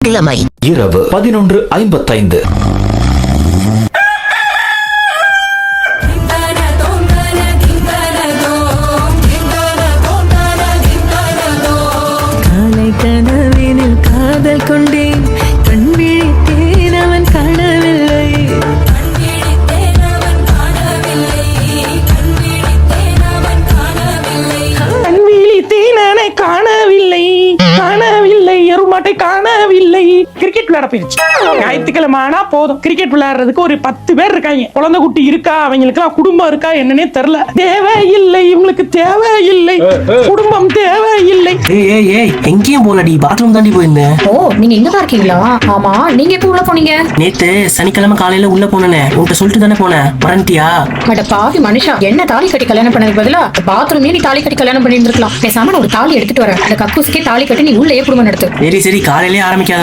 இளமை. இரவு 11:55. கனவினில் காதல் கொண்டேன், கண் விழித்தேன் அவன் காணவில்லை. கண் விழித்தேன் அவனை காணவில்லை, காணவில்லை, எருமாட்டை காணவில்லை. கிரிக்கெட் விளையாட போயிருச்சு. ஞாயிற்றுக்கிழமை ஆனா போதும், கிரிக்கெட் விளையாடுறதுக்கு ஒரு 10 பேர் இருக்காங்க. குழந்தை குட்டி இருக்கா, அவங்களுக்கு எல்லாம் குடும்பம் இருக்கா என்னன்னே தெரியல. தேவையில்லை, இவங்களுக்கு தேவையில்லை, குடும்பம் தேவையில்லை. எங்கேயும் போலடி, பாத்ரூம் தாண்டி போயிருந்தேன். ஓ, நீங்க இங்கதான் இருக்கீங்களா? ஆமா, நீங்க எப்ப உள்ள போனீங்க? நேத்து சனிக்கிழமை காலையில உள்ள போனேனே, உன்கிட்ட சொல்லிட்டு தானே போனேன், மறந்துட்டியா? அட பாவி மனுஷா, என்ன தாலி கட்டி கல்யாணம் பண்ணதுக்கு பதிலா பாத்ரூமே நீ தாலி கட்டி கல்யாணம் பண்ணிட்டு இருக்கலாம். பேசாம நான் ஒரு தாலி எடுத்துட்டு வரேன், அந்த கக்கூசுக்கே தாலி கட்டி நீ உள்ளே குடும்பம் நடத்து. சரி சரி, காலையிலே ஆரம்பிக்காத